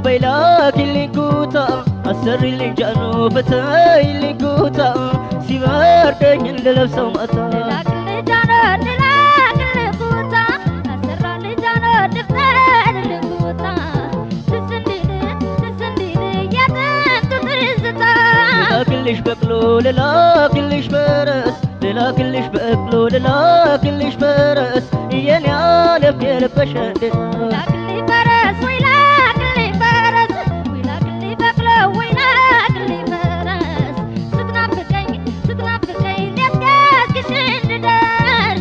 بيلاك اللي كوتا أسر اللي جانو فتاي اللي كوتا سيبار دين للبسو مأتا بيلاك اللي جانو بيلاك اللي كوتا أسر اللي جانو دفتر اللي كوتا تسنديني يا تنتو ترزتا بيلاك اللي شبقلو للاك اللي شبرس للاك اللي شبقلو للاك اللي شبرس ياني عالم يالب بشندد بيلاك اللي فرس ويلاك اللي فرس ويلاك اللي بقلو ويلاك اللي فرس ستنا بكين ليتكاس كشنددر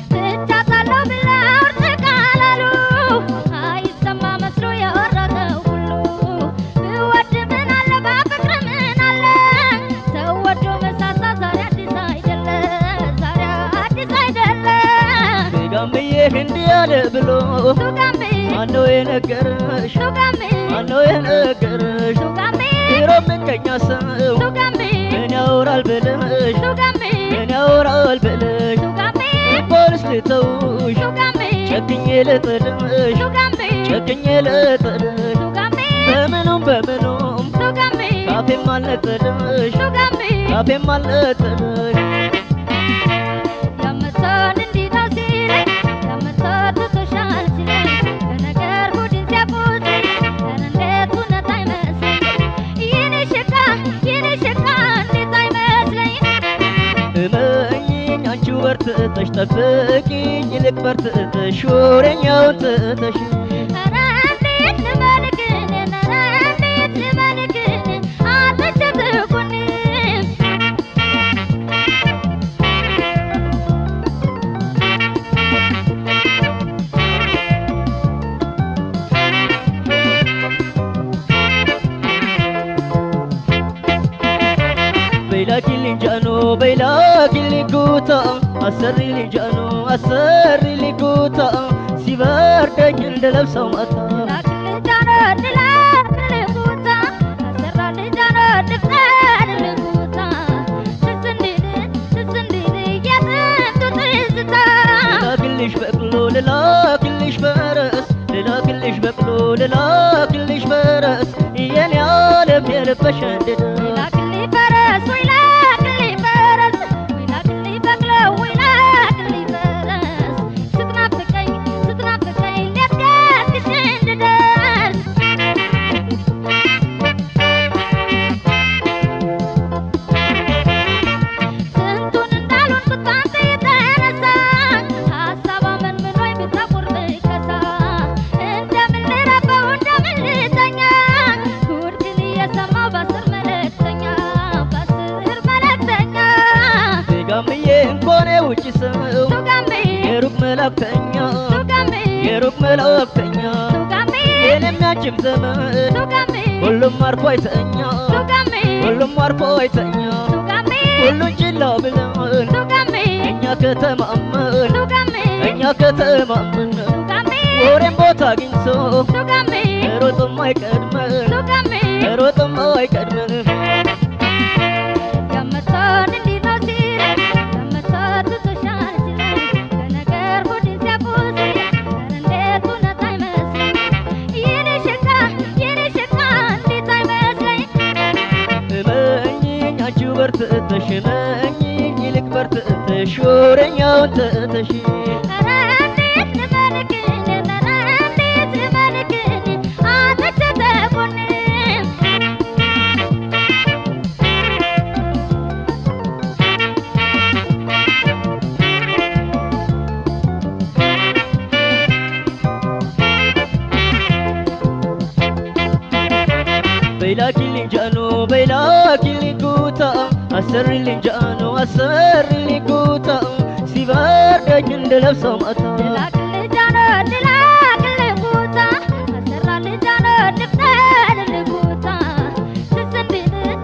تتعطلو بالله ورتقالالو هاي السما مسلو يورقو كلو بيود من على بفكر من على سودو مساسا زاري عدي سايدلا بيغامي هندي على بلو سوغامي أنو ينقرش سوغامي أنو ينقرش سوغامي يروم كنيا سو سوغامي من يورا البلش سوغامي من يورا البلش سوغامي بولس لتوش سوغامي شكني لطرش سوغامي شكني لطرش سوغامي بمنوم سوغامي كافي مال طرش سوغامي كافي مال طرش يمتون اندي نوسيري يمتون تتوشال سيري بنقر بودين سيابوزي انديت كنا تايمسلي يني شكا اندي تايمسلي እመኝኝ አንቺ ወርትተሽ ጠብቂኝ ይልቅ በርትተሽ ወሬኛው ትተሽ ኧረ እንዴት ልመልክን ኧረ እንዴት ልመልክን አትቸትኩኒ بيلاكي اللي كوتا أسري اللي جانو أسري اللي كوتا سيبار دين للبسو مأتا بيلاك اللي جانو بيلاك اللي كوتا أسر اللي جانو دفتر اللي كوتا تسنديني يا تنتو ترزتا للاك اللي شبقلو للاك اللي شبرس للاك اللي شبقلو للاك اللي شبرس ياني عالم يالب بشندد ويلاك اللي فرس ويلاك اللي فرس ويلاك اللي بقلو ويلاك اللي فرس ستنا بكين ليتكاس كشنددر سنتون اندالون بطانتي يتنسا حسابا من وين بتقر بكسا انت من اللي ربا وانت من اللي تنيا كوركني يسمى بصر ملكتنيا بيغامي እንኳን የውጭ ሰው ሱጋሜ የሩቅ መላእክተኛ ሱጋሜ የሩቅ መላእክተኛ ሱጋሜ የኔም ያንቺም ዘመን ሱጋሜ ሁሉም አርፎ አይተኛ ሱጋሜ ሁሉም አርፎ አይተኛ ሱጋሜ ሁሉን ችላ ብለን ሱጋሜ እኛ ከተማመን ሱጋሜ እኛ ከተማመን ሱጋሜ ወሬም ቦታ አግኝቶ ሱጋሜ ሮጥም አይቀድመን ሱጋሜ ሮጥም አይቀድመን يمتون اندي نوسيري يمتون تتوشال سيري بنقر بودين سيابوزي انديت كنا تايمسلي يني شكا اندي تايمسلي እመኝኝ አንቺ በርትተሽ እመኝኝ ይልቅ በርትተሽ ወሬኛው ትተሽ ኧረ እንዴት ልመልክን ኧረ እንዴት ልመልክን አትቸትኩኒ بيلاكي اللي جانو بيلاكي اللي كوتا أسر اللي جانو أسر اللي كوتا سيبار دين للبسو مأتا بيلاك اللي جانو بيلاك اللي كوتا أسر اللي جانو دفتر اللي كوتا تسنديني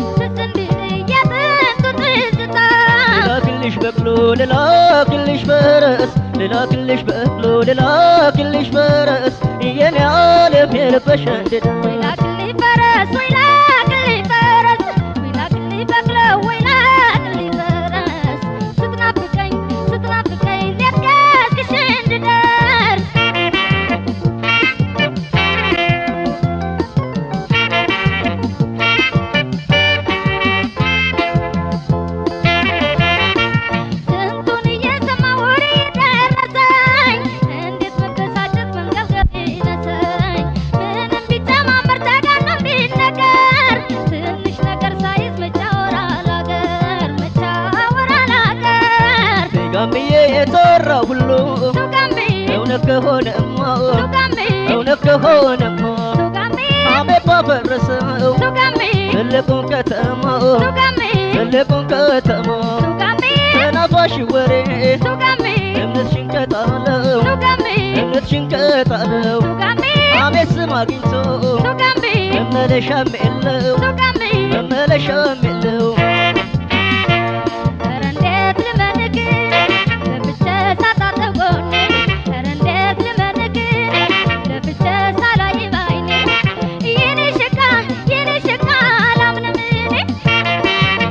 ልላክልሽ ፈረስ ልላክልሽ በቅሎ ልላክልሽ ፈረስ የኔ ዓለም የልበሽ እንድዳ ወይላክልኝ ፈረስ ወይላክልኝ ፈረስ ወይላክልኝ በቅሎ ወይላክልኝ ፈረስ ስትናፍቀኝ ሌት ገስግሼ እንድደርስ ስንቱን እየሰማሁ ወሬ ደረሰኝ እንዴት መበሳጨት መንገብገብ ይነሰኝ ምንም ቢጨማመር ተጋኖ ቢነገር ትንሽ ነገር ሳይዝ መቻወር አላገር ጋምዬ የተወራ ሁሉ እውነት ከሆነማ አሜት ባፈረሰው ትልቁን ከተማ ተናፋሽ ወሬ እምነትሽን ቀጣለው አሜት ስም አግኝቶ መመለሻም የለው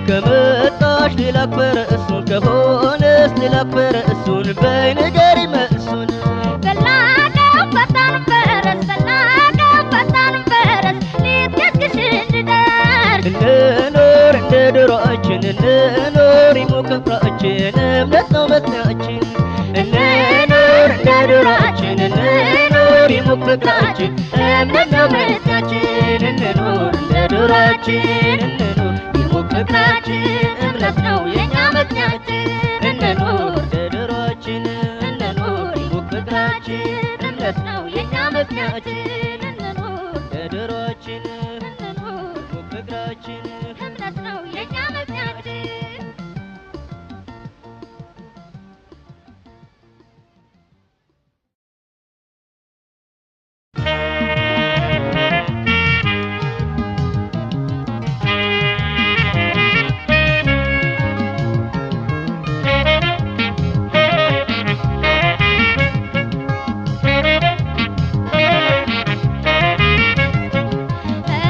ከመጣሽ ልላክ ፈረሱን ከሆነስ ልላክ ፈረሱን በይ ንገሪ መልሱን በላቀው ፈጣን ፈረስ ሌት ገስግሼ እንድደርስ እንኖር እንደ ድሮአችን እንኖር ይሙቅ ፍቅራችን እምነት ነው መጥናችን እንኖር እንደ ድሮአችን እንኖር ይሙቅ ፍቅራችን እምነት ነው መጥናችን እንኖር እንደ ድሮአችን እንኖር ይሙቅ ፍቅራችን እምነት ነው የኛ መጥናችን እንኖር እንደ ድሮአችን እንኖር ይሙቅ ፍቅራችን እምነት ነው የኛ መጥናችን እንኖር እንደ ድሮአችን እንኖር ይሙቅ ፍቅራችን እምነት ነው የኛ መጥናችን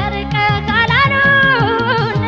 እርቀ ካላሉን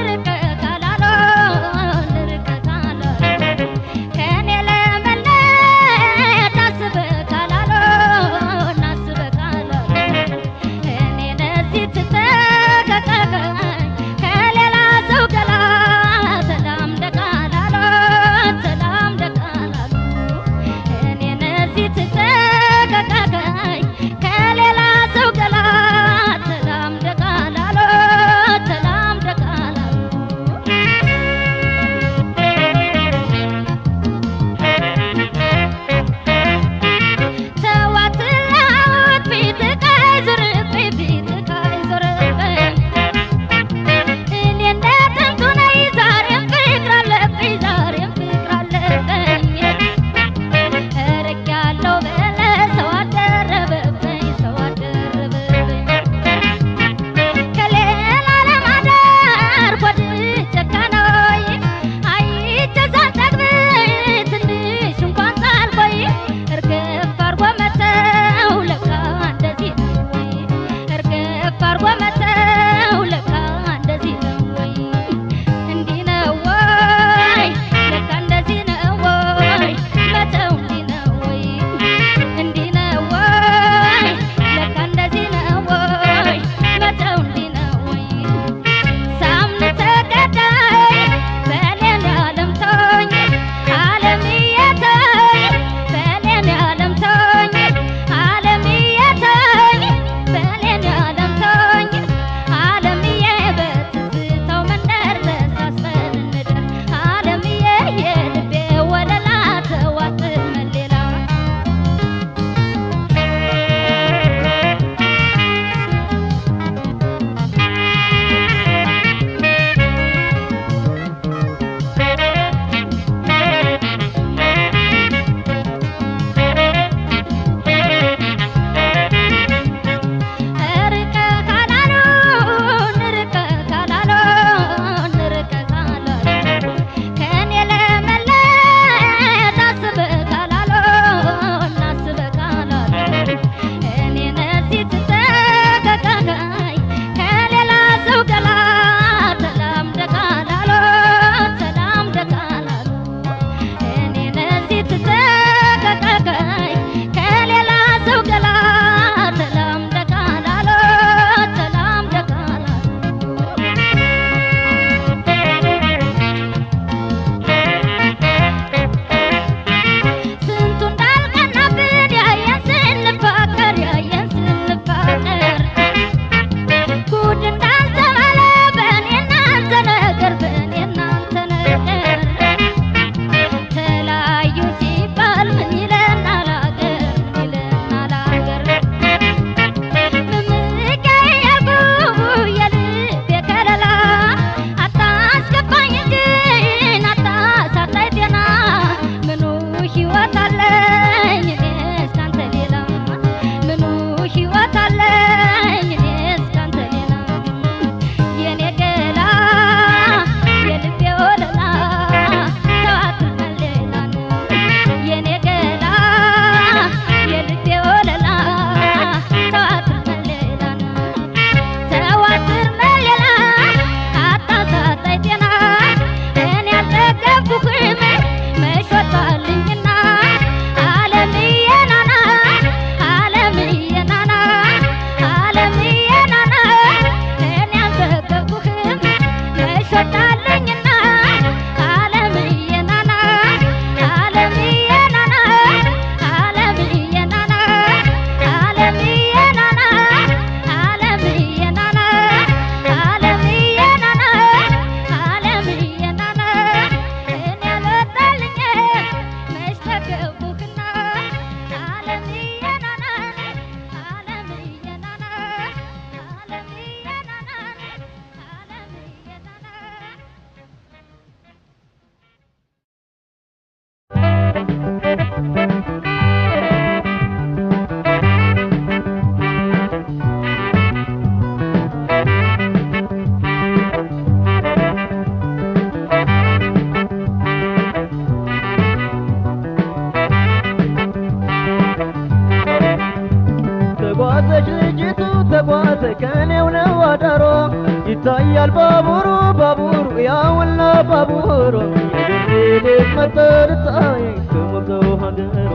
ባቡሯ የድሬ ልጅ መጠርጣዬ ከሞቀው ሀገሯ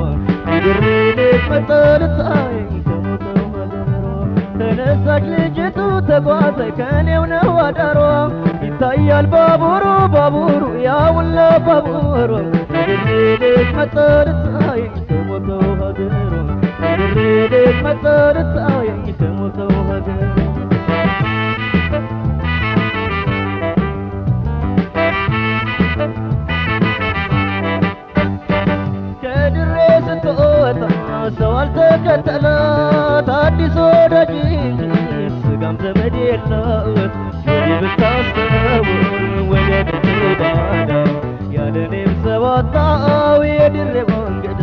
የድሬ ልጅ መጠርጣዬ ከሞቀው ሀገሯ ተነሳች ልጅቱ ተጓዘች ከኔው ነው አዳሯ ይታያል ባቡሩ ባቡሩ ያውላ ባቡሯ የድሬ ልጅ መጠርጣዬ ከሞቀው ሀገሯ የድሬ ልጅ መጠርጣዬ ከሞቀው ሀገሯ ሰው አልተከተላት አዲስ ወዳጅ እንጂ ስጋም ዘመድ የላት ወዲህ ብታስተው ወደ ድሬዳዳ ያለኔም ሰው አጣው የድሬ መንገድ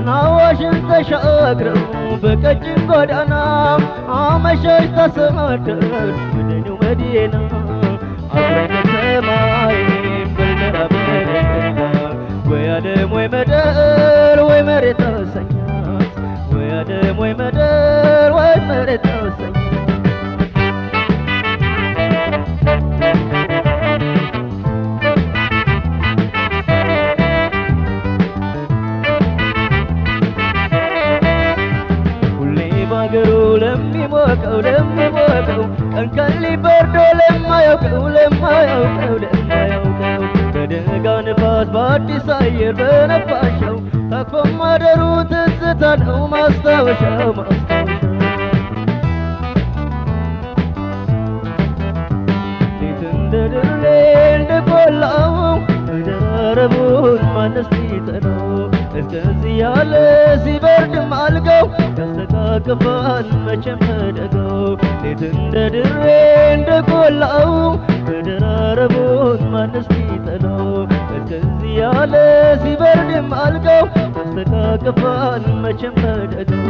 ናዋሽን ተሻግረው በቀጭን ጎዳና አመሻሽ ተሰማደር ወደኔው መዲና አብረን ሰማይ በልደራ በለላ ወይ ዓለም ወይ ምድር ወይ መሬት ተሰኛት ወይ ዓለም ወይ ምድር ወይ መሬት ተሰኛት ሁሌ ባገሩ ለሚሞቀው ቀንቀን ሊበርዶ ለማያውቀው በደጋ ንፋስ በአዲስ አየር በነፋሻው ታቅፎ ማደሩ ትዝታ ነው ማስታወሻው ሌት እንደ ድሬ እንደ ቆላው መደራረቡን ማነስ ሊጠላው እስከዚህ ያለ ሲበርድም አልጋው ያስተቃቅፋል መቼም ተደጋው ሌት እንደ ድሬ እንደ ቆላው መደራረቡን ማነስ ሊጠላው እስከዚህ ያለ ሲበርድም አልጋው ያስተቃቅፋል መቼም ተደጋው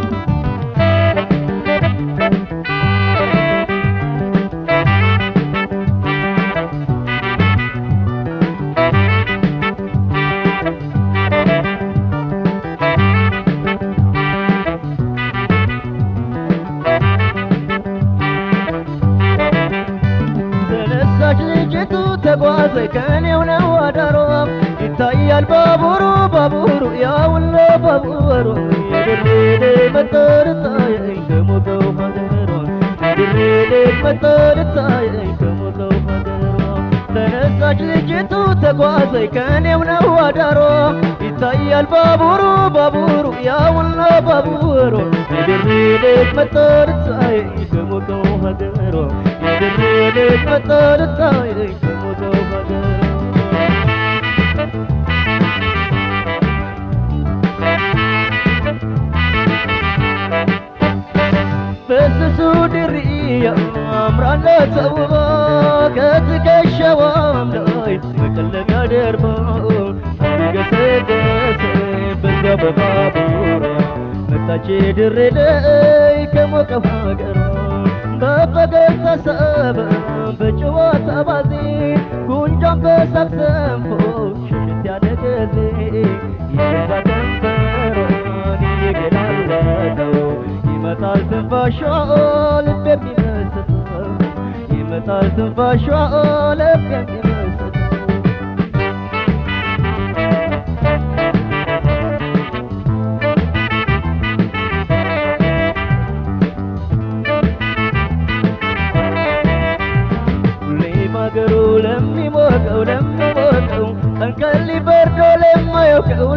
ልጅቱ ተጓዘች ከኔው ነው አዳሯ ይታያል ባቡሩ ያውላ ባቡሩ የድሬ ልጅ መጠርጣዬ ከሞቀው ሀገሯ የድሬ ልጅ መጠርጣዬ ከሞቀው ሀገሯ ተነሳች ልጅቱ ተጓዘች ከኔው ነው አዳሯ ይታያል ባቡሩ ያውላ ባቡሩ የድሬ ልጅ መጠርጣዬ ከሞቀው ሀገሯ የድሬ ልጅ መጠርጣዬ ከሞቀው ሀገሯ በስሱ ድርያ አምራለች ተውባ ከትከሻዋም ላይ መቀለሚያ ደርባ ገሰገሰ በዛ በባቡሯ መጣች ድሬ ላይ ከሞቀው ሀገሯ በፈገግታ ሰበብ በጨዋታ ባዜ ጉንጯን በሳቅ ሰንፎ ሽሽት ያለ ጊዜ የገዛ ከንፈሯን እየገላለጠው ይመጣል ትንፋሿ ልብ የሚመስጠው ይመጣል ትንፋሿ ልብ የሚመስጠው ባገሩ ለሚሞቀው ቀንቀን ሊበርዶ ለማያውቀው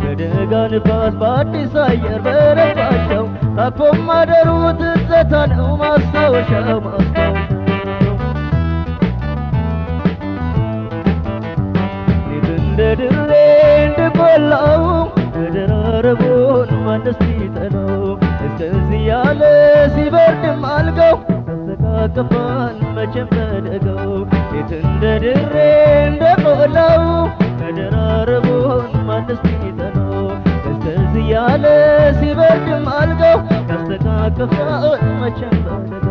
በደጋ ንፋስ በአዲስ አየር በነፋሻው ታቅፎ ማደሩ ትዝታ ነው ማስታወሻው ሌት እንደ ድሬ እንደ ቆላው መደራረቡን ማነስ ሊጠላው እስከዚህ ያለ ሲበርድም አልጋው ያስተቃቅፋል መቼም ተደጋው ሌት እንደ ድሬ እንደ ቆላው መደራረቡን ማነስ ሊጠላው እስከዚህ ያለ ሲበርድም አልጋው ያስተቃቅፋል መቼም ተደጋው